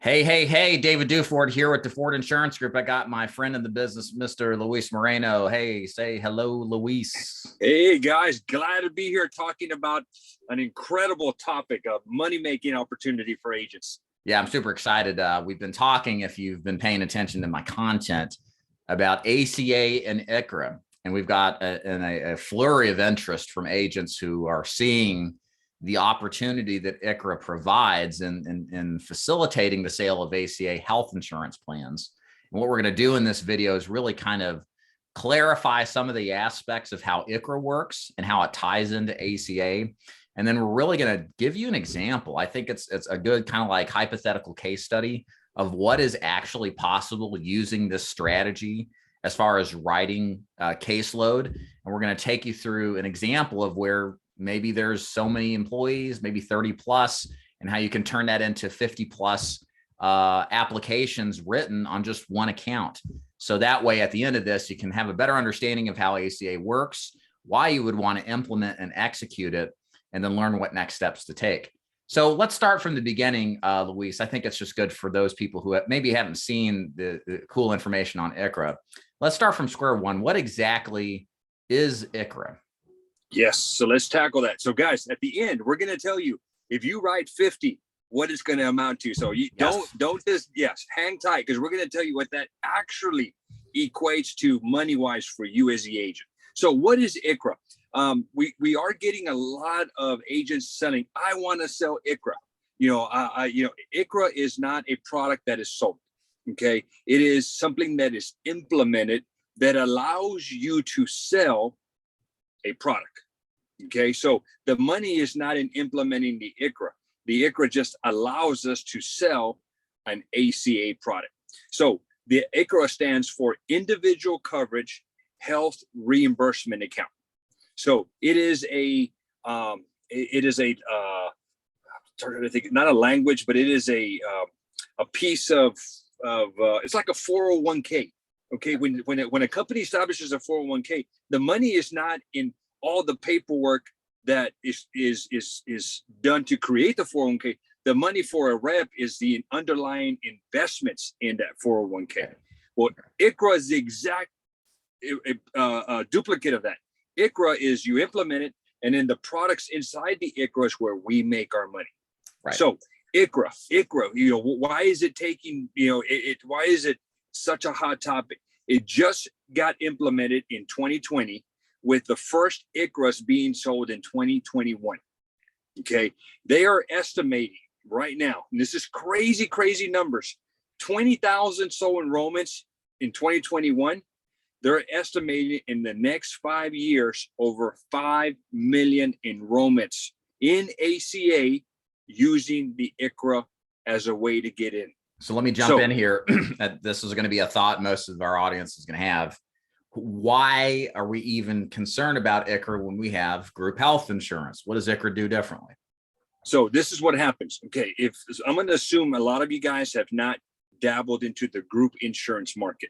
Hey, David Duford here with the Ford Insurance Group. I got my friend in the business, Mr. Luis Moreno. Hey, say hello, Luis. Hey guys, glad to be here talking about an incredible topic of money-making opportunity for agents. Yeah, I'm super excited. We've been talking, if you've been paying attention to my content, about ACA and iCHRA. And we've got a flurry of interest from agents who are seeing the opportunity that iCHRA provides in facilitating the sale of ACA health insurance plans. And what we're going to do in this video is really kind of clarify some of the aspects of how iCHRA works and how it ties into ACA. And then we're really going to give you an example. I think it's a good kind of like hypothetical case study of what is actually possible using this strategy as far as writing caseload. And we're going to take you through an example of where maybe there's so many employees, maybe 30 plus, and how you can turn that into 50 plus applications written on just one account. So that way, at the end of this, you can have a better understanding of how ACA works, why you would want to implement and execute it, and then learn what next steps to take. So let's start from the beginning, Luis. I think it's just good for those people who maybe haven't seen the cool information on iCHRA. Let's start from square one. What exactly is iCHRA? Yes, so let's tackle that. So guys, at the end, we're going to tell you if you write 50, what it's going to amount to. So you don't just, hang tight, because we're going to tell you what that actually equates to money-wise for you as the agent. So what is iCHRA? We are getting a lot of agents selling, I want to sell iCHRA. iCHRA is not a product that is sold. Okay. It is something that is implemented that allows you to sell a product. Okay. So the money is not in implementing the iCHRA. The iCHRA just allows us to sell an ACA product. So the iCHRA stands for Individual Coverage Health Reimbursement Account. So it is not a language, but it is a piece of it's like a 401k. Okay, when a company establishes a 401k, the money is not in all the paperwork that is done to create the 401k. The money for a rep is the underlying investments in that 401k. Well, iCHRA is the exact duplicate of that. iCHRA is you implement it, and then the products inside the iCHRA is where we make our money. Right. So iCHRA, why is it taking, why is it such a hot topic? It just got implemented in 2020, with the first iCHRAs being sold in 2021. Okay. They are estimating right now, and this is crazy numbers, 20,000 sold enrollments in 2021. They're estimating in the next 5 years over 5 million enrollments in ACA using the iCHRA as a way to get in. So let me jump in here. This is going to be a thought most of our audience is going to have. Why are we even concerned about iCHRA when we have group health insurance? What does iCHRA do differently? So this is what happens. Okay, if I'm going to assume a lot of you guys have not dabbled into the group insurance market.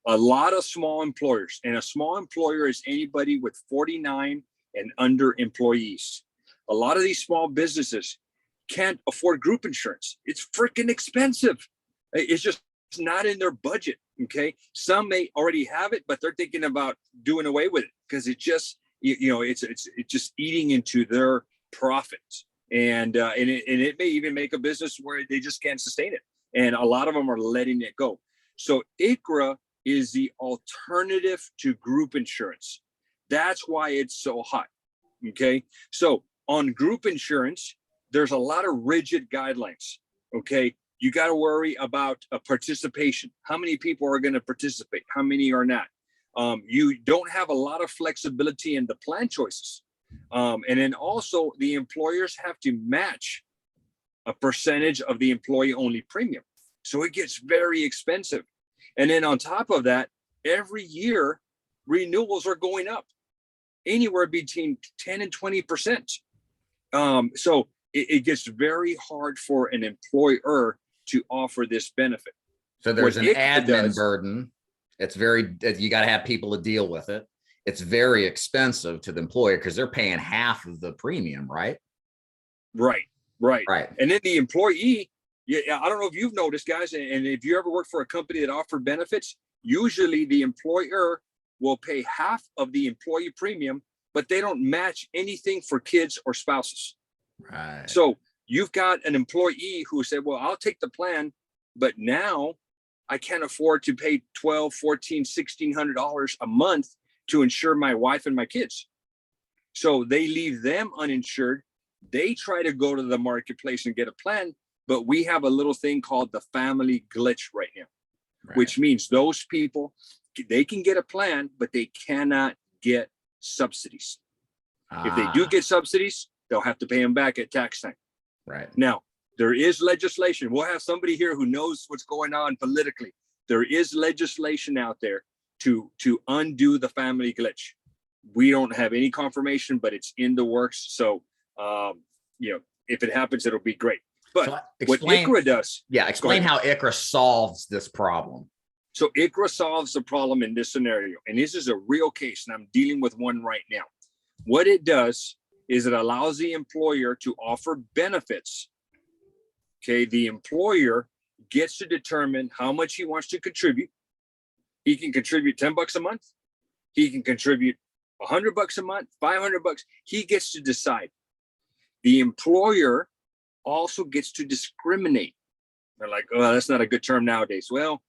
A lot of small employers, and a small employer is anybody with 49 and under employees. A lot of these small businesses can't afford group insurance. It's freaking expensive. It's just not in their budget. Okay. Some may already have it, but they're thinking about doing away with it because it just, it's just eating into their profits. And it may even make a business where they just can't sustain it. And a lot of them are letting it go. So iCHRA is the alternative to group insurance. That's why it's so hot. Okay. So on group insurance, there's a lot of rigid guidelines. Okay. You got to worry about participation. How many people are going to participate? How many are not? You don't have a lot of flexibility in the plan choices. And then also the employers have to match a percentage of the employee only premium. So it gets very expensive. And then on top of that, every year renewals are going up anywhere between 10 and 20%. So it gets very hard for an employer to offer this benefit. So there's an admin burden. It's you got to have people to deal with it. It's very expensive to the employer because they're paying half of the premium, right? Right. And then the employee, Yeah, I don't know if you've noticed, guys, and if you ever work for a company that offered benefits, usually the employer will pay half of the employee premium, but they don't match anything for kids or spouses. Right. So you've got an employee who said, well, I'll take the plan, but now I can't afford to pay $1,200, $1,400, $1,600 a month to insure my wife and my kids. So they leave them uninsured. They try to go to the marketplace and get a plan, but we have a little thing called the family glitch right now, Right. which means those people, they can get a plan, but they cannot get subsidies. If they do get subsidies, they'll have to pay them back at tax time. Right. Now, there is legislation. We'll have somebody here who knows what's going on politically. There is legislation out there to undo the family glitch. We don't have any confirmation, but it's in the works. So, if it happens, it'll be great. But So what iCHRA does. Yeah, explain how iCHRA solves this problem. So iCHRA solves the problem in this scenario. And this is a real case, and I'm dealing with one right now. What it does is it allows the employer to offer benefits. Okay, the employer gets to determine how much he wants to contribute. He can contribute $10 a month. He can contribute $100 a month, $500. He gets to decide. The employer also gets to discriminate. They're like, oh, that's not a good term nowadays. Well,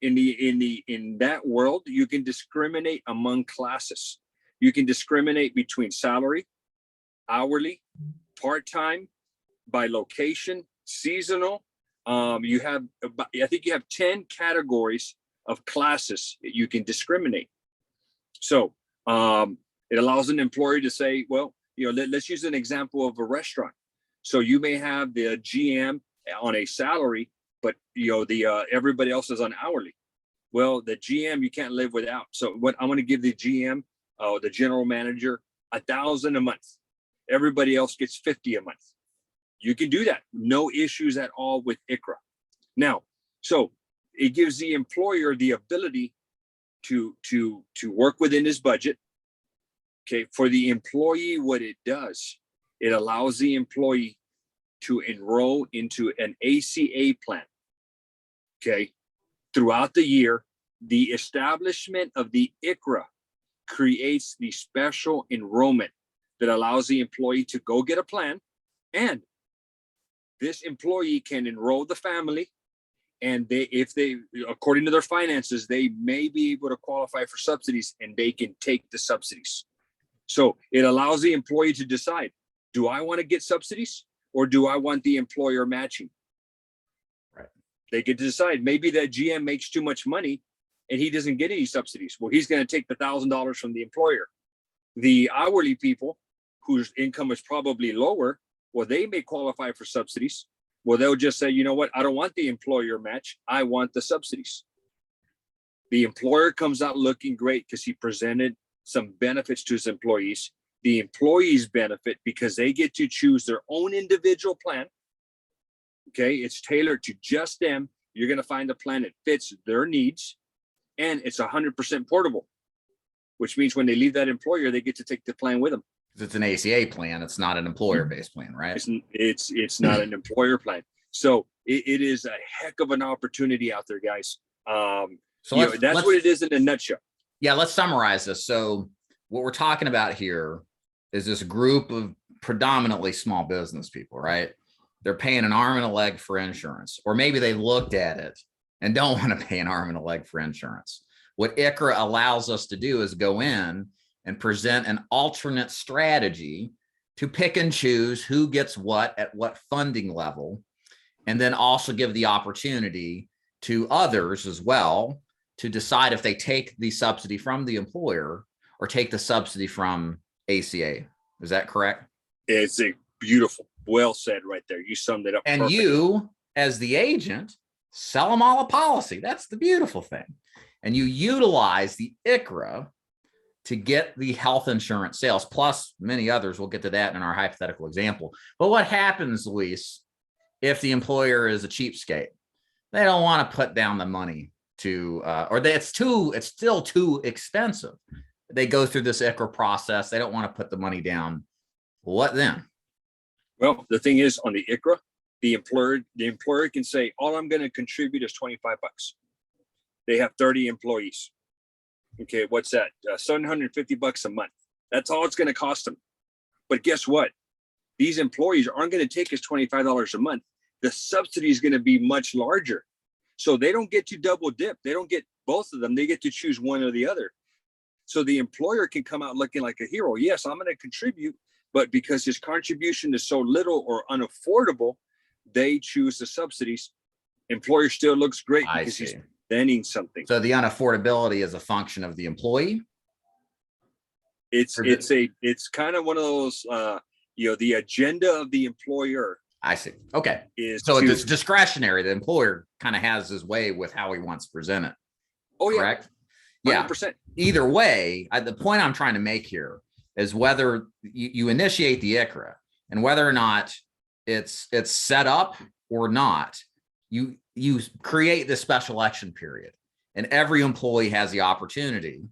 in that world, you can discriminate among classes. You can discriminate between salary, hourly, part-time, by location, seasonal. I think you have 10 categories of classes that you can discriminate. So it allows an employer to say, well, let's use an example of a restaurant. So you may have the GM on a salary, but everybody else is on hourly. Well, the GM you can't live without. So what I'm going to give the GM, the general manager, $1,000 a month. Everybody else gets $50 a month. You can do that. No issues at all with iCHRA. Now, so it gives the employer the ability to work within his budget. Okay, for the employee, what it does, it allows the employee to enroll into an ACA plan. Okay, throughout the year, the establishment of the iCHRA creates the special enrollment that allows the employee to go get a plan, and this employee can enroll the family, and if they, according to their finances, they may be able to qualify for subsidies, and they can take the subsidies. So it allows the employee to decide, do I want to get subsidies or do I want the employer matching? Right. They get to decide. Maybe that GM makes too much money and he doesn't get any subsidies. Well, he's going to take the $1,000 from the employer. The hourly people whose income is probably lower, well, they may qualify for subsidies. Well, they'll just say, you know what? I don't want the employer match. I want the subsidies. The employer comes out looking great because he presented some benefits to his employees. The employees benefit because they get to choose their own individual plan. Okay, it's tailored to just them. You're going to find a plan that fits their needs, and it's 100% portable, which means when they leave that employer, they get to take the plan with them. It's an ACA plan. It's not an employer-based plan, right? It's not an employer plan. So it is a heck of an opportunity out there, guys. That's what it is in a nutshell. Yeah, let's summarize this. So what we're talking about here is this group of predominantly small business people, right? They're paying an arm and a leg for insurance, or maybe they looked at it and don't want to pay an arm and a leg for insurance. What iCHRA allows us to do is go in and present an alternate strategy to pick and choose who gets what at what funding level, and then also give the opportunity to others as well to decide if they take the subsidy from the employer or take the subsidy from ACA. Is that correct? It's a beautiful, well said right there. You summed it up. And perfect. You, as the agent, sell them all a policy. That's the beautiful thing. And you utilize the iCHRA to get the health insurance sales, plus many others. We'll get to that in our hypothetical example. But what happens, Luis, if the employer is a cheapskate? They don't want to put down the money it's still too expensive. They go through this iCHRA process. They don't want to put the money down. What then? Well, the thing is, on the iCHRA, the employer can say, all I'm going to contribute is $25. They have 30 employees. Okay, what's that? $750 a month. That's all it's going to cost them. But guess what? These employees aren't going to take us $25 a month. The subsidy is going to be much larger. So they don't get to double dip. They don't get both of them. They get to choose one or the other. So the employer can come out looking like a hero. Yes, I'm going to contribute, but because his contribution is so little or unaffordable, they choose the subsidies. Employer still looks great because he's spending something. So the unaffordability is a function of the employee. It's kind of one of those, the agenda of the employer. I see. Okay. So if it's discretionary, the employer kind of has his way with how he wants to present it. Oh, yeah. Correct? 100%. Yeah. Either way, the point I'm trying to make here is whether you initiate the iCHRA and whether or not it's set up or not, you create this special election period, and every employee has the opportunity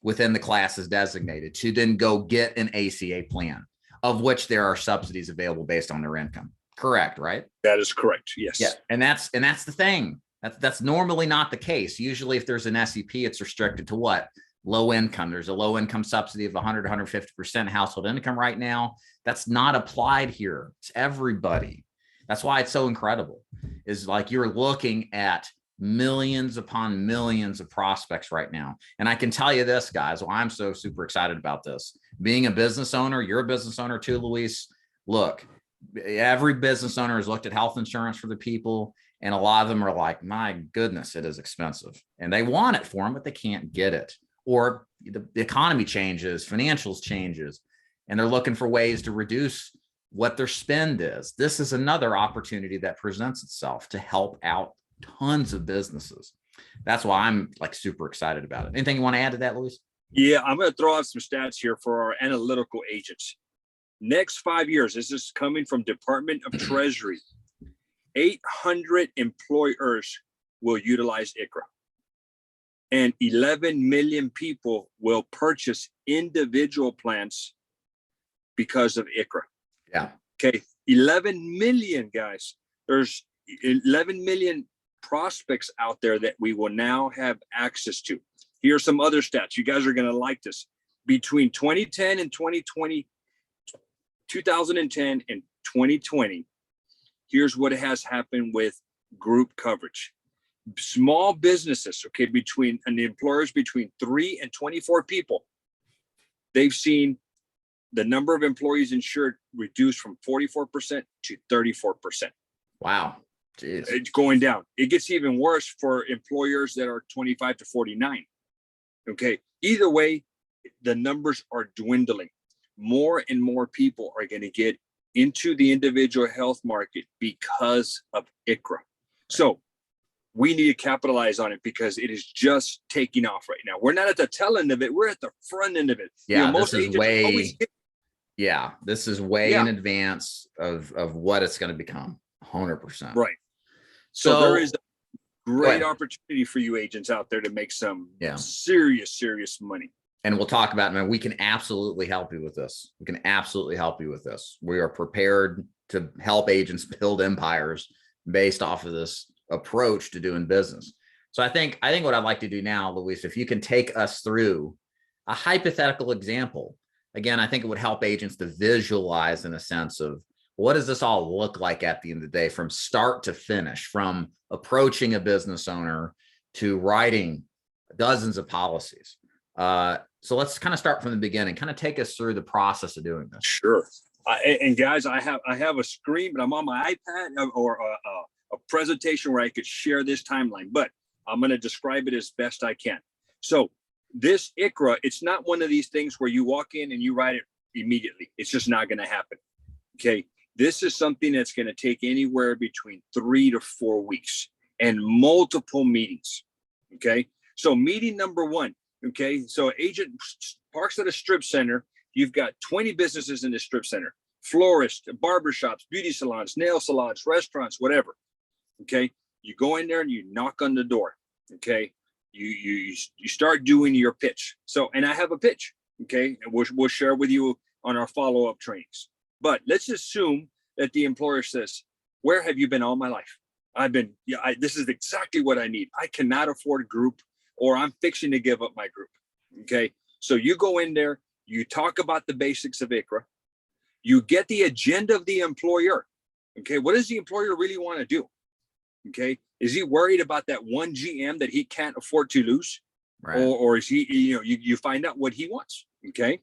within the classes designated to then go get an ACA plan, of which there are subsidies available based on their income. Correct, right? That is correct. Yes. Yeah, and that's the thing. That's normally not the case. Usually, if there's an SEP, it's restricted to what? Low income. There's a low income subsidy of 100 to 150% household income right now. That's not applied here. It's everybody. That's why it's so incredible. Is like you're looking at millions upon millions of prospects right now. And I can tell you this, guys, well, I'm so super excited about this. Being a business owner, you're a business owner too, Luis. Look, every business owner has looked at health insurance for the people. And a lot of them are like, my goodness, it is expensive. And they want it for them, but they can't get it. Or the economy changes, financials changes, and they're looking for ways to reduce what their spend is. This is another opportunity that presents itself to help out tons of businesses. That's why I'm like super excited about it. Anything you want to add to that, Luis? Yeah, I'm going to throw out some stats here for our analytical agents. Next 5 years, this is coming from Department of Treasury. 800 employers will utilize iCHRA, and 11 million people will purchase individual plans because of iCHRA. Yeah. Okay. 11 million, guys. There's 11 million prospects out there that we will now have access to. Here's some other stats. You guys are going to like this. Between 2010 and 2020, 2010 and 2020, here's what has happened with group coverage. Small businesses, okay, and the employers between 3 and 24 people, they've seen the number of employees insured reduced from 44% to 34%. Wow. Jeez. It's going down. It gets even worse for employers that are 25 to 49. Okay. Either way, the numbers are dwindling. More and more people are going to get into the individual health market because of iCHRA. So we need to capitalize on it because it is just taking off right now. We're not at the tail end of it. We're at the front end of it. Yeah, most this is way. Yeah, this is way in advance of what it's going to become. 100%. Right. So there is a great opportunity for you agents out there to make some serious money. And we'll talk about, man, we can absolutely help you with this. We can absolutely help you with this. We are prepared to help agents build empires based off of this approach to doing business. So I think what I'd like to do now, Luis, if you can take us through a hypothetical example. Again, I think it would help agents to visualize in a sense of what does this all look like at the end of the day, from start to finish, from approaching a business owner to writing dozens of policies. So let's kind of start from the beginning, kind of take us through the process of doing this. Sure. And guys, I have a screen, but I'm on my iPad or a presentation where I could share this timeline, but I'm going to describe it as best I can. So this iCHRA, it's not one of these things where you walk in and you write it immediately. It's just not going to happen. Okay. This is something that's going to take anywhere between 3 to 4 weeks and multiple meetings. Okay. So meeting number one. Okay. So agent parks at a strip center. You've got 20 businesses in the strip center, florists, barbershops, beauty salons, nail salons, restaurants, whatever. Okay. You go in there and you knock on the door. Okay. You start doing your pitch. So, and I have a pitch. Okay. And we'll share with you on our follow-up trainings. But let's assume that the employer says, Where have you been all my life? I've been, this is exactly what I need. I cannot afford a group, or I'm fixing to give up my group. Okay. So you go in there, you talk about the basics of iCHRA, you get the agenda of the employer. Okay. What does the employer really want to do? Okay. Is he worried about that one GM that he can't afford to lose? Right. Or is he, you find out what he wants. Okay.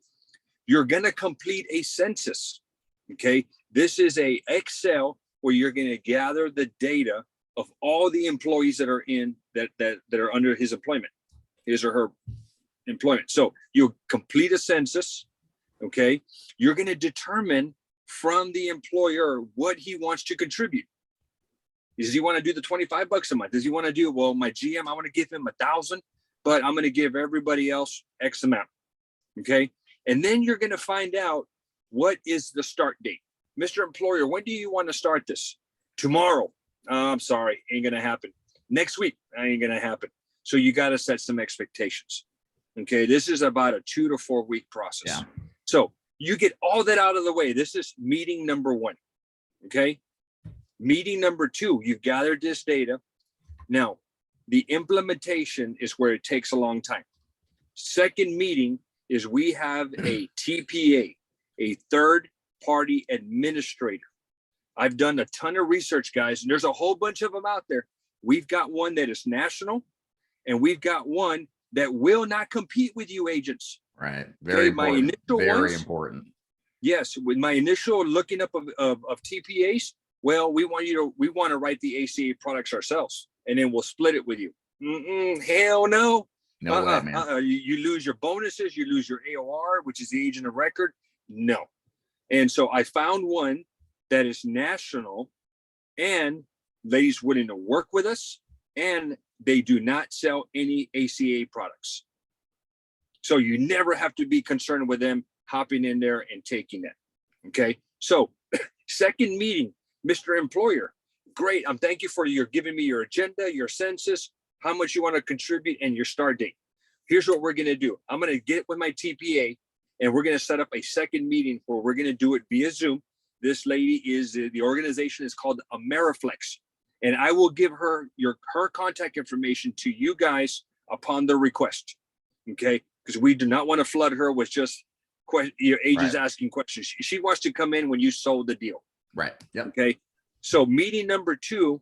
You're going to complete a census. Okay. This is a Excel where you're going to gather the data of all the employees that are in that are under his employment, his or her employment. So you complete a census. Okay. You're going to determine from the employer what he wants to contribute. Does he want to do the $25 a month? Does he want to do, well, my GM, I want to give him 1,000, but I'm going to give everybody else X amount. Okay. And then you're going to find out what is the start date. Mr. Employer, when do you want to start this? Tomorrow. I'm sorry, ain't going to happen. Next week, ain't going to happen. So you got to set some expectations. Okay. This is about a 2 to 4 week process. Yeah. So you get all that out of the way. This is meeting number 1. Okay. Meeting number 2, you've gathered this data. Now, the implementation is where it takes a long time. Second meeting is we have a TPA, a third party administrator. I've done a ton of research, guys, and there's a whole bunch of them out there. We've got one that is national, and we've got one that will not compete with you agents. Right. Very important. Very important. Yes. With my initial looking up of TPAs, well, we want to write the ACA products ourselves, and then we'll split it with you. Hell no. No way, man. You lose your bonuses, you lose your AOR, which is the agent of record. No. And so I found one that is national, and ladies willing to work with us, and they do not sell any ACA products. So you never have to be concerned with them hopping in there and taking that. Okay. So second meeting, Mr. Employer, great. Thank you for giving me your agenda, your census, how much you want to contribute, and your start date. Here's what we're going to do. I'm going to get with my TPA, and we're going to set up a second meeting where we're going to do it via Zoom. This lady is, the organization is called Ameriflex, and I will give her her contact information to you guys upon the request. Okay. Because we do not want to flood her with just your agents asking questions. She wants to come in when you sold the deal. Right. Yep. Okay. So meeting number 2,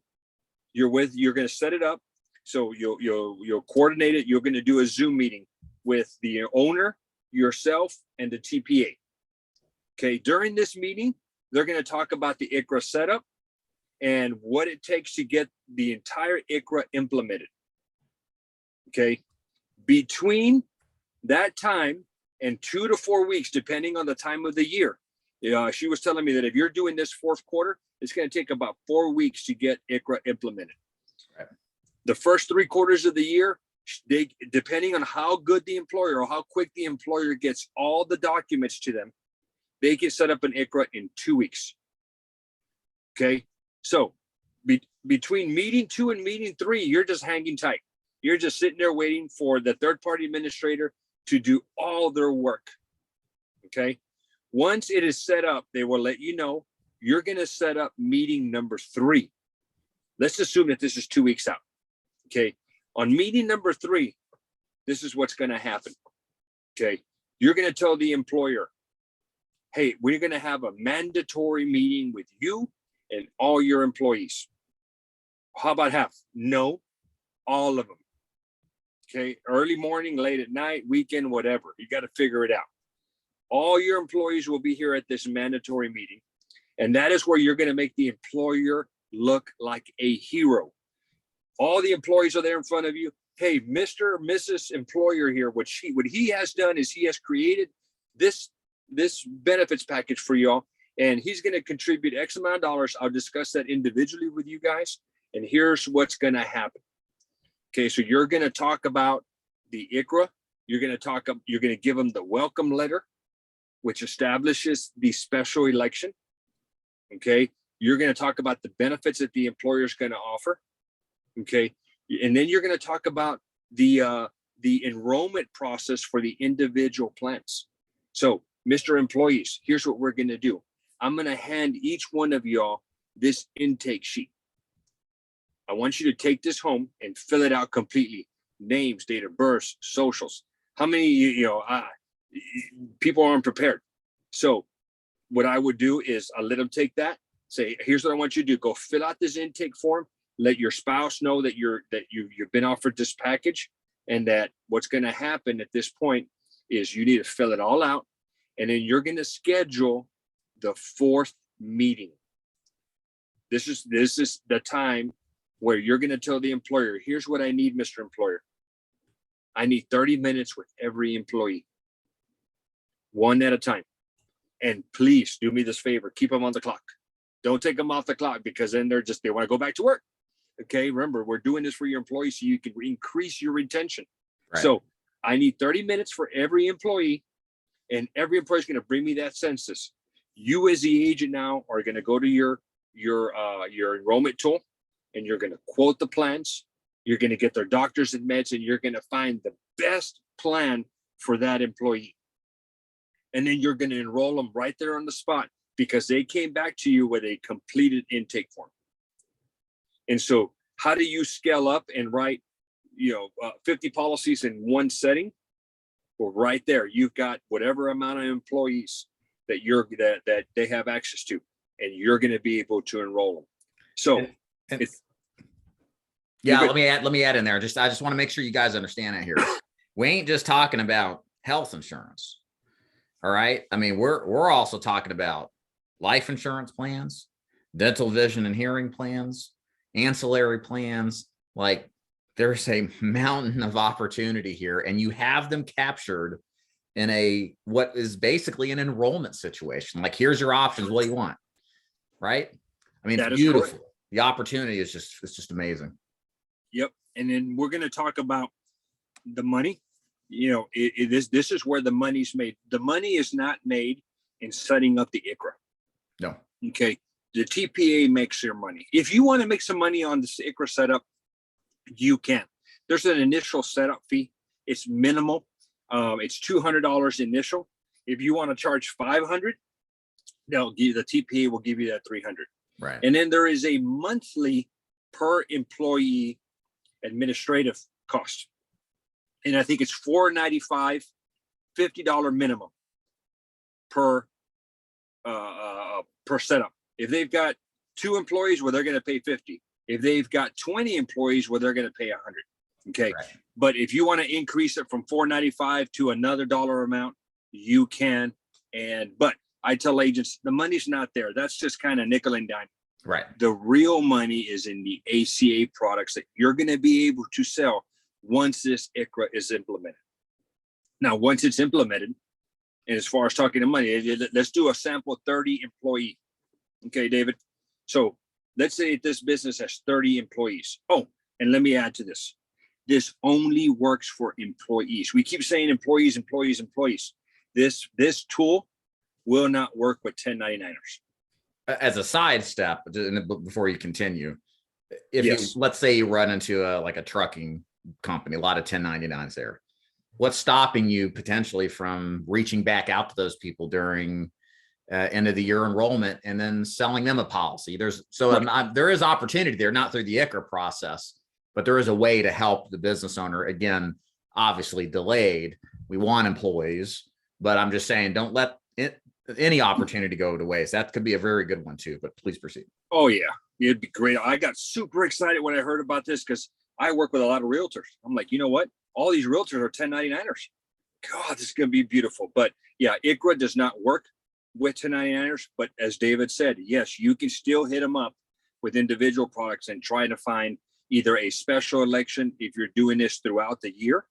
you're going to set it up. So you'll coordinate it. You're going to do a Zoom meeting with the owner, yourself, and the TPA. Okay. During this meeting, they're going to talk about the iCHRA setup and what it takes to get the entire iCHRA implemented. Okay. Between that time and 2 to 4 weeks, depending on the time of the year. She was telling me that if you're doing this 4th quarter, it's going to take about 4 weeks to get iCHRA implemented. Right. The first 3 quarters of the year, depending on how good the employer or how quick the employer gets all the documents to them, they can set up an iCHRA in 2 weeks. Okay. So between meeting 2 and meeting 3, you're just hanging tight. You're just sitting there waiting for the third party administrator to do all their work. Okay. Once it is set up, they will let you know you're going to set up meeting number 3. Let's assume that this is 2 weeks out. Okay. On meeting number 3, this is what's going to happen. Okay. You're going to tell the employer, hey, we're going to have a mandatory meeting with you and all your employees. How about half? No, all of them. Okay. Early morning, late at night, weekend, whatever. You got to figure it out. All your employees will be here at this mandatory meeting. And that is where you're going to make the employer look like a hero. All the employees are there in front of you. Hey, Mr. or Mrs. Employer here, what he has done is he has created this benefits package for y'all, and he's going to contribute X amount of dollars. I'll discuss that individually with you guys. And here's what's going to happen. Okay, so you're going to talk about the iCHRA. You're going to give them the welcome letter, which establishes the special election. Okay, you're going to talk about the benefits that the employer is going to offer. Okay, and then you're going to talk about the enrollment process for the individual plans. So, Mr. Employees, here's what we're going to do. I'm going to hand each one of y'all this intake sheet. I want you to take this home and fill it out completely. Names, date of birth, socials. How many, people aren't prepared. So what I would do is I let them take that, say, here's what I want you to do. Go fill out this intake form. Let your spouse know that you've been offered this package, and that what's going to happen at this point is you need to fill it all out. And then you're going to schedule the 4th meeting. This is the time where you're going to tell the employer, here's what I need, Mr. Employer. I need 30 minutes with every employee, one at a time. And please do me this favor, keep them on the clock. Don't take them off the clock, because then they want to go back to work. Okay, remember, we're doing this for your employees so you can increase your retention. Right. So I need 30 minutes for every employee, and every employee is going to bring me that census. You as the agent now are going to go to your enrollment tool, and you're going to quote the plans. You're going to get their doctors and meds, and you're going to find the best plan for that employee. And then you're going to enroll them right there on the spot, because they came back to you with a completed intake form. And so how do you scale up and write, 50 policies in one setting? Well, right there, you've got whatever amount of employees that they have access to, and you're going to be able to enroll them. So let me add in there. I just want to make sure you guys understand it here. We ain't just talking about health insurance. All right. I mean, we're also talking about life insurance plans, dental, vision, and hearing plans, ancillary plans. Like, there's a mountain of opportunity here, and you have them captured in what is basically an enrollment situation. Like, here's your options. What do you want? Right. I mean, it's beautiful. The opportunity is just amazing. Yep. And then we're going to talk about the money. This is where the money's made. The money is not made in setting up the iCHRA. No. Okay. The TPA makes your money. If you want to make some money on this iCHRA setup, you can. There's an initial setup fee. It's minimal. It's $200 initial. If you want to charge $500, the TPA will give you that $300. Right. And then there is a monthly per employee administrative cost. And I think it's $495, $50 minimum per setup. If they've got 2 employees, well, they're going to pay 50. If they've got 20 employees, well, they're going to pay 100. Okay. Right. But if you want to increase it from $495 to another dollar amount, you can. But I tell agents, the money's not there. That's just kind of nickel and dime. Right. The real money is in the ACA products that you're going to be able to sell once this iCHRA is implemented. Now, once it's implemented, and as far as talking to money, let's do a sample 30 employee. Okay, David. So let's say this business has 30 employees. Oh, and let me add to this. This only works for employees. We keep saying employees. This tool will not work with 1099ers. As a side step, before you continue, yes. Let's say you run into a trucking company, a lot of 1099s there. What's stopping you potentially from reaching back out to those people during end of the year enrollment and then selling them a policy? There is opportunity there, not through the iCHRA process, but there is a way to help the business owner. Again, obviously delayed. We want employees, but I'm just saying, don't let any opportunity go to waste. That could be a very good one too, but please proceed. Oh yeah, it'd be great. I got super excited when I heard about this, because I work with a lot of realtors. I'm like, you know what? All these realtors are 1099ers. God, this is going to be beautiful. But yeah, iCHRA does not work with 1099ers. But as David said, yes, you can still hit them up with individual products and try to find either a special election if you're doing this throughout the year,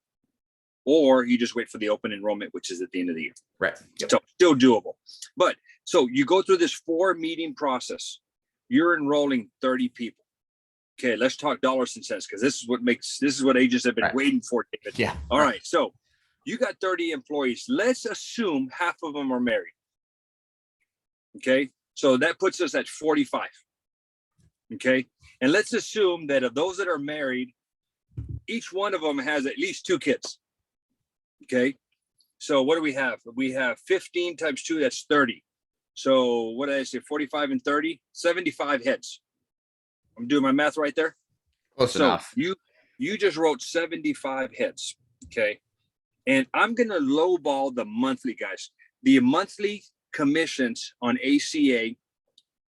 or you just wait for the open enrollment, which is at the end of the year. Right. Yep. So still doable. But so you go through this 4-meeting process. You're enrolling 30 people. Okay, let's talk dollars and cents, because this is what agents have been waiting for, David. Yeah. All right. So you got 30 employees. Let's assume half of them are married. Okay. So that puts us at 45. Okay. And let's assume that of those that are married, each one of them has at least 2 kids. Okay. So what do we have? We have 15 times 2, that's 30. So what did I say? 45 and 30, 75 heads. I'm doing my math right there. Close So enough. you just wrote 75 heads. Okay. And I'm going to lowball the monthly guys. The monthly commissions on ACA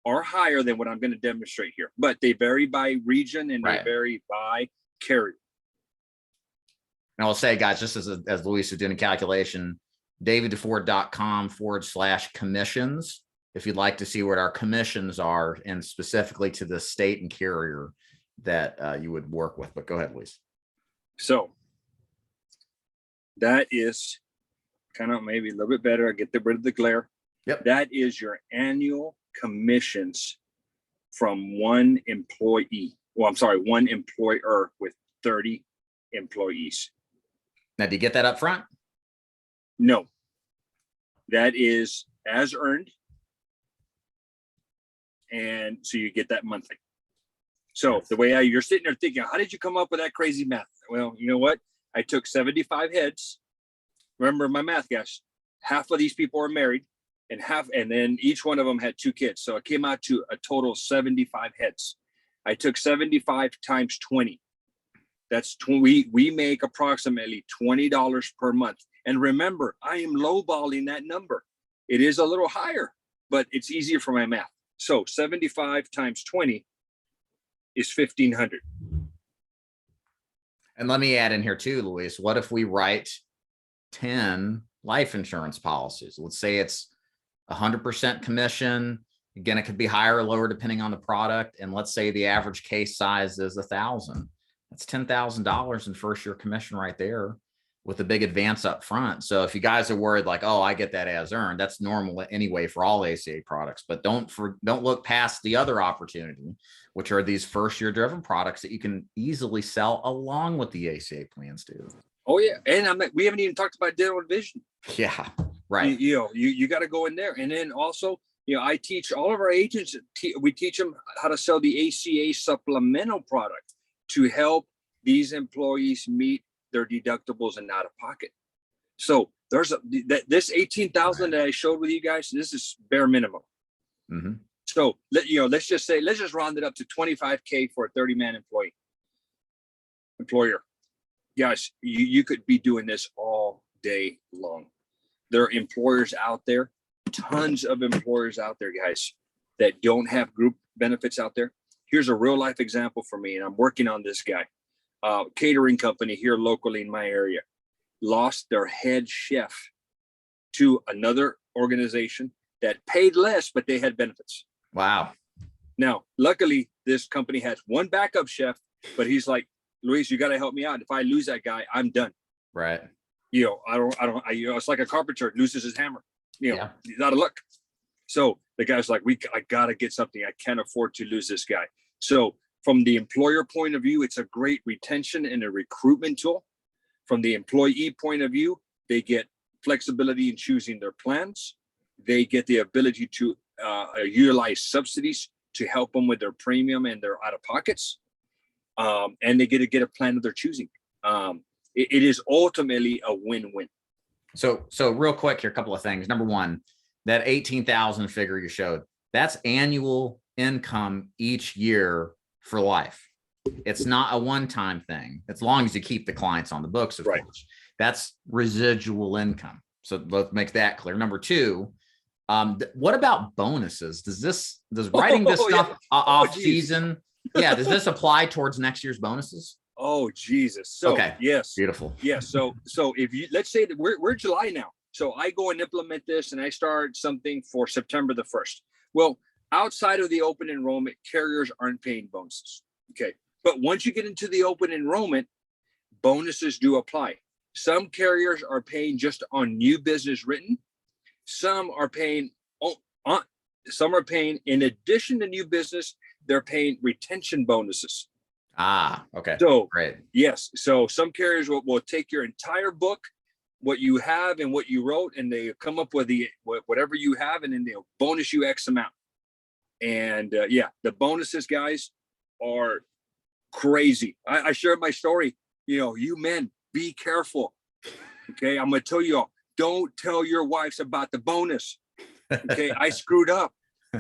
are higher than what I'm going to demonstrate here, but they vary by region and Right. they vary by carrier. And I'll say, guys, just as Luis is doing a calculation, daviddeford.com/commissions. If you'd like to see what our commissions are, and specifically to the state and carrier that you would work with. But go ahead, Luis. So that is kind of maybe a little bit better. I get rid of the glare. Yep. That is your annual commissions from one employee. Well, I'm sorry, one employer with 30 employees. Now, do you get that up front? No, that is as earned. And so you get that monthly. So the way you're sitting there thinking, how did you come up with that crazy math? Well, you know what? I took 75 heads. Remember my math, guys. Half of these people are married and then each one of them had 2 kids. So it came out to a total of 75 heads. I took 75 times 20. That's we make approximately $20 per month. And remember, I am lowballing that number. It is a little higher, but it's easier for my math. So 75 times 20 is 1,500. And let me add in here too, Luis, what if we write 10 life insurance policies? Let's say it's 100% commission. Again, it could be higher or lower depending on the product. And let's say the average case size is 1,000. That's $10,000 in first year commission right there with a big advance up front. So if you guys are worried like, oh, I get that as earned, that's normal anyway for all ACA products. But don't look past the other opportunity, which are these first year driven products that you can easily sell along with the ACA plans too. Oh yeah, and we haven't even talked about dental and vision. Yeah, right. You got to go in there, and then also, I teach all of our agents. We teach them how to sell the ACA supplemental product to help these employees meet their deductibles and out of pocket. So there's this 18,000 that I showed with you guys. This is bare minimum. Mm-hmm. So let's just round it up to 25K for a 30-man employer. Guys, you could be doing this all day long. There are employers out there, tons of employers out there, guys, that don't have group benefits out there. Here's a real life example for me, and I'm working on this guy. Catering company here locally in my area lost their head chef to another organization that paid less, but they had benefits. Wow. Now, luckily, this company has one backup chef, but he's like, Luis, you got to help me out. If I lose that guy, I'm done. Right. It's like a carpenter loses his hammer. He's out of luck. So the guy's like, I got to get something. I can't afford to lose this guy. So from the employer point of view, it's a great retention and a recruitment tool. From the employee point of view, they get flexibility in choosing their plans. They get the ability to utilize subsidies to help them with their premium and their out of pockets. And they get to get a plan of their choosing. It is ultimately a win-win. So real quick here, a couple of things. Number one, that 18,000 figure you showed, that's annual income each year for life. It's not a one-time thing, as long as you keep the clients on the books, of course. That's residual income. So let's make that clear. Number two, what about bonuses? Does writing this stuff off season? Yeah. Does this apply towards next year's bonuses? Oh, Jesus. So, okay. Yes. Beautiful. Yes. So if you, let's say that we're July now. So I go and implement this and I start something for September the 1st. Well, outside of the open enrollment, carriers aren't paying bonuses. Okay. But once you get into the open enrollment, bonuses do apply. Some carriers are paying just on new business written. Some are paying in addition to new business, they're paying retention bonuses. Okay. So great. Yes. So some carriers will take your entire book, what you have and what you wrote, and they come up with whatever you have, and then they'll bonus you X amount. And the bonuses, guys, are crazy. I shared my story. You men, be careful. Okay. I'm going to tell you all, don't tell your wives about the bonus. Okay, I screwed up.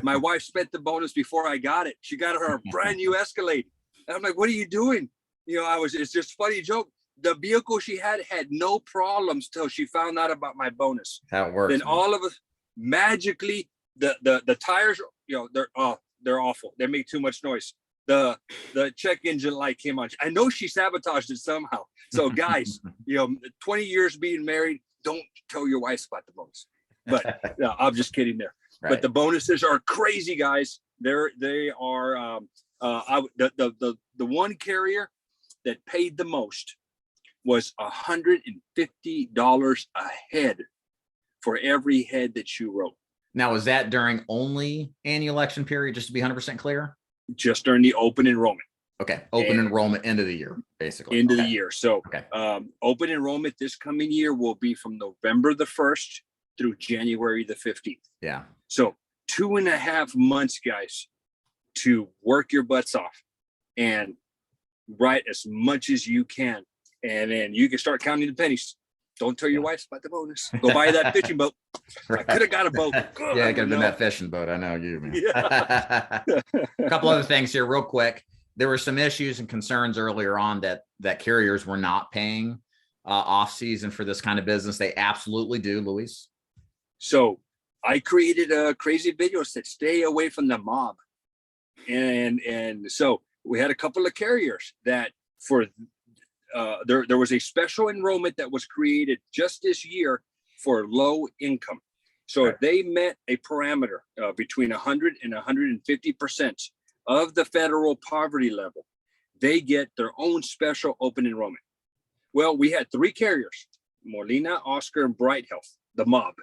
My wife spent the bonus before I got it. She got her a brand new Escalade. And I'm like, what are you doing? It's just funny joke. The vehicle she had no problems till she found out about my bonus. How it works. Then all of us magically, the tires, they're awful. They make too much noise. The check engine light came on. I know she sabotaged it somehow. So guys, 20 years being married, don't tell your wife about the bonus. But no, I'm just kidding there. Right. But the bonuses are crazy, guys. They are. The one carrier that paid the most was $150 a head for every head that you wrote. Now, is that during only annual election period, just to be 100% clear? Just during the open enrollment. Okay. Open enrollment end of the year, basically. End of the year. So open enrollment this coming year will be from November the 1st through January the 15th. Yeah. So 2.5 months, guys, to work your butts off and write as much as you can. And then you can start counting the pennies. Don't tell your wife about the bonus. Go buy that fishing boat. Right. I could have got a boat. God, yeah, it could have been that fishing boat. I know you, man. Yeah. A couple other things here real quick. There were some issues and concerns earlier on that carriers were not paying off season for this kind of business. They absolutely do, Luis. So I created a crazy video that said, stay away from the mob. And so we had a couple of carriers that there was a special enrollment that was created just this year for low income. So if they met a parameter between 100 and 150% of the federal poverty level, they get their own special open enrollment. Well, we had 3 carriers, Molina, Oscar, and Bright Health, the mob,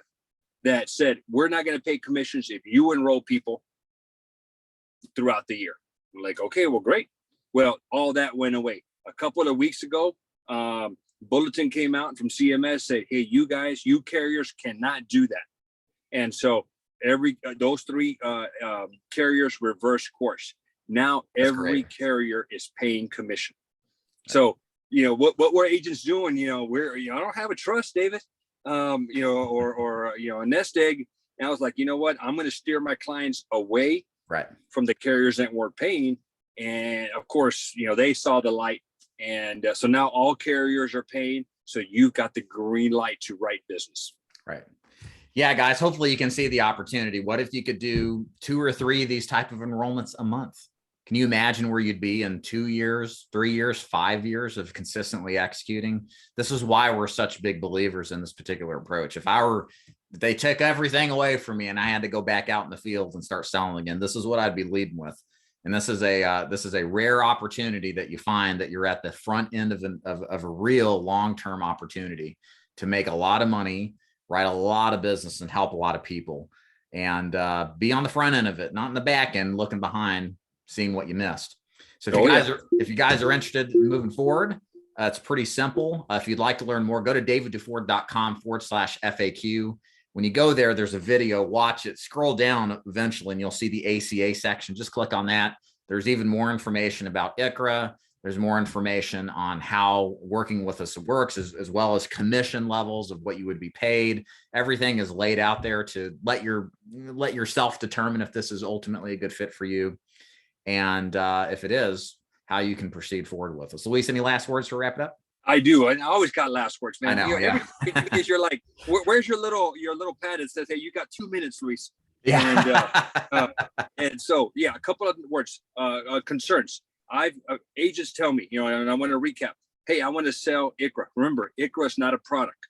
that said, we're not going to pay commissions if you enroll people throughout the year. I'm like, okay, well, great. Well, all that went away. A couple of weeks ago, bulletin came out from CMS said, hey, you guys, you carriers cannot do that. And so those 3 carriers reverse course. Now every carrier is paying commission. So, what we're agents doing, I don't have a trust, David, or a nest egg. And I was like, you know what? I'm going to steer my clients away from the carriers that weren't paying. And of course, they saw the light. And so now all carriers are paying. So you've got the green light to write business. Right. Yeah, guys, hopefully you can see the opportunity. What if you could do 2 or 3 of these type of enrollments a month? Can you imagine where you'd be in 2 years, 3 years, 5 years of consistently executing? This is why we're such big believers in this particular approach. If they took everything away from me and I had to go back out in the field and start selling again, this is what I'd be leading with. And this is a rare opportunity that you find that you're at the front end of a real long-term opportunity to make a lot of money, write a lot of business, and help a lot of people, and be on the front end of it, not in the back end, looking behind, seeing what you missed. So if you guys are interested in moving forward, it's pretty simple. If you'd like to learn more, go to davidduford.com/FAQ. When you go there, there's a video, watch it, scroll down eventually, and you'll see the ACA section. Just click on that. There's even more information about iCHRA. There's more information on how working with us works, as well as commission levels of what you would be paid. Everything is laid out there to let yourself determine if this is ultimately a good fit for you. And if it is, how you can proceed forward with us. Luis, any last words to wrap it up? I do. I always got last words, man. I know, because you're like, where's your little pad that says, hey, you got 2 minutes, Luis. Yeah. And so, a couple of words, concerns. Agents tell me, and I want to recap. Hey, I want to sell iCHRA. Remember, iCHRA is not a product.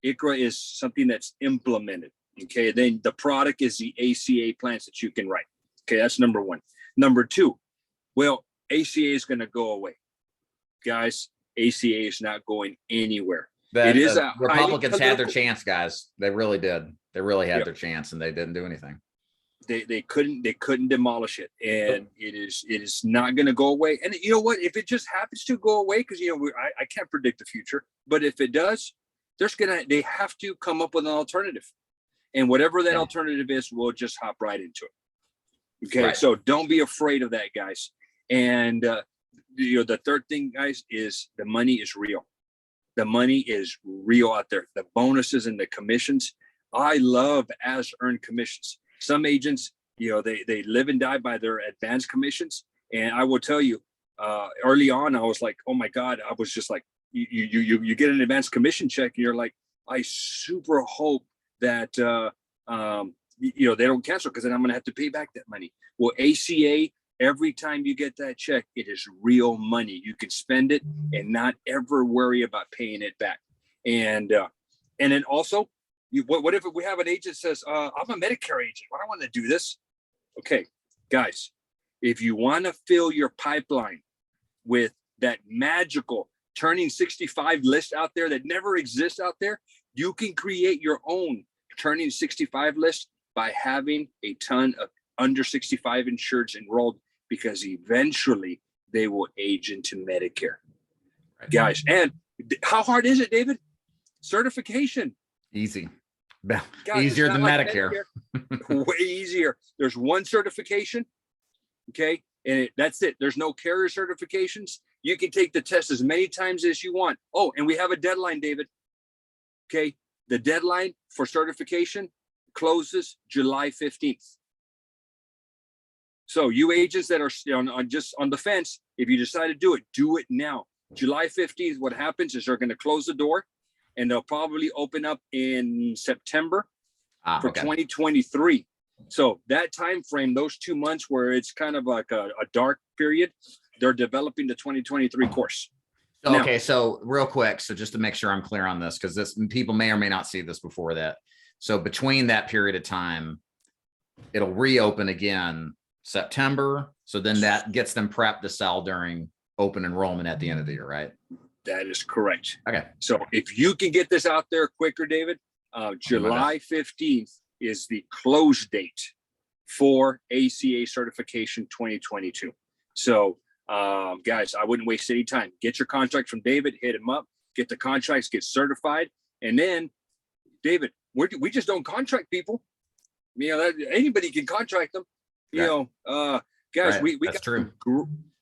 iCHRA is something that's implemented. Okay. Then the product is the ACA plans that you can write. Okay. That's number 1. Number 2, well, ACA is going to go away. Guys, ACA is not going anywhere. The Republicans had their chance, guys. They really did. They really had their chance, and they didn't do anything. They couldn't demolish it, and it is not going to go away. And you know what? If it just happens to go away, because I can't predict the future, but if it does, they have to come up with an alternative, and whatever that alternative is, we'll just hop right into it. Okay, so don't be afraid of that, guys. And the third thing, guys, is the money is real. The money is real out there. The bonuses and the commissions I love as earned commissions. Some agents, they live and die by their advanced commissions. And I will tell you, early on, I was like, oh my God, I was just like, you get an advanced commission check and you're like, I super hope that, they don't cancel, because then I'm going to have to pay back that money. Well, ACA, every time you get that check, it is real money. You can spend it and not ever worry about paying it back. And then also, what if we have an agent says, I'm a Medicare agent, I don't want to do this. Okay, guys, if you want to fill your pipeline with that magical turning 65 list out there that never exists out there, you can create your own turning 65 list by having a ton of under 65 insureds enrolled, because eventually they will age into Medicare. Right. Guys, and how hard is it, David? Certification. Easy. Easier than like Medicare. Way easier. There's one certification, okay, and that's it. There's no carrier certifications. You can take the test as many times as you want. Oh, and we have a deadline, David. Okay, the deadline for certification closes July 15th. So you agents that are just on the fence, if you decide to do it now. July 15th, what happens is they're going to close the door, and they'll probably open up in September for 2023. So that time frame, those 2 months where it's kind of like a dark period, they're developing the 2023 course. Okay, so real quick, so just to make sure I'm clear on this, because people may or may not see this before that. So between that period of time, it'll reopen again September. So then that gets them prepped to sell during open enrollment at the end of the year, right? That is correct. Okay. So if you can get this out there quicker, David, July 15th is the close date for ACA certification 2022. So guys, I wouldn't waste any time. Get your contract from David, hit him up, get the contracts, get certified. And then, David, we just don't contract people. Anybody can contract them. Guys, right.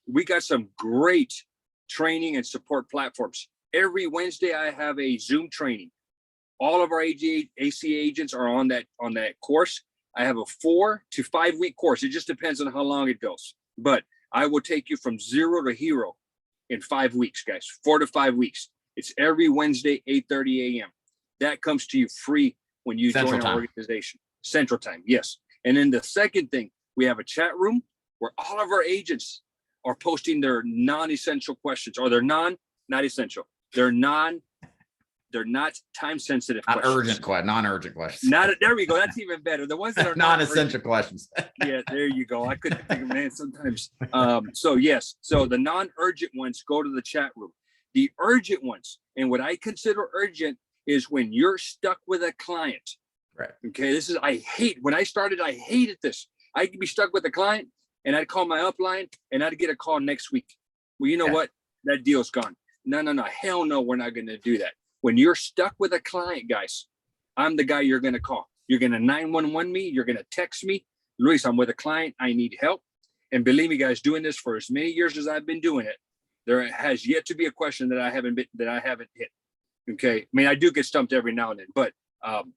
we got some great training and support platforms. Every Wednesday, I have a Zoom training. All of our ACA agents are on that course. I have a 4 to 5 week course. It just depends on how long it goes. But I will take you from zero to hero in 5 weeks, guys. 4 to 5 weeks. It's every Wednesday, 8:30 a.m. That comes to you free when you join our organization. Central Time, yes. And then the second thing, we have a chat room where all of our agents are posting their non-essential questions, or they're not essential. They're not time-sensitive questions. Non-urgent questions. There we go. That's even better. The ones that are non-essential questions. Yeah, there you go. I couldn't think of it sometimes. So yes. So the non-urgent ones go to the chat room. The urgent ones, and what I consider urgent, is when you're stuck with a client. Right. Okay. When I started, I hated this. I could be stuck with a client, and I'd call my upline, and I'd get a call next week. Well, you know what? That deal's gone. No. Hell no, we're not going to do that. When you're stuck with a client, guys, I'm the guy you're going to call. You're going to 911 me. You're going to text me. Luis, I'm with a client. I need help. And believe me, guys, doing this for as many years as I've been doing it, there has yet to be a question that I haven't hit. Okay. I mean, I do get stumped every now and then, but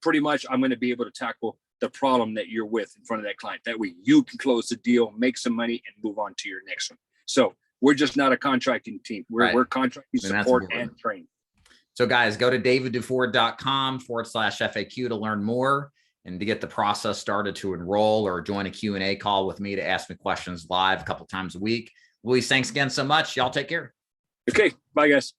pretty much I'm going to be able to tackle the problem that you're with in front of that client. That way you can close the deal, make some money, and move on to your next one. So we're just not a contracting team. We're contracting support and training. So guys, go to davidduford.com/FAQ to learn more and to get the process started to enroll, or join a Q&A call with me to ask me questions live a couple times a week. Luis, thanks again so much. Y'all take care. Okay. Bye, guys.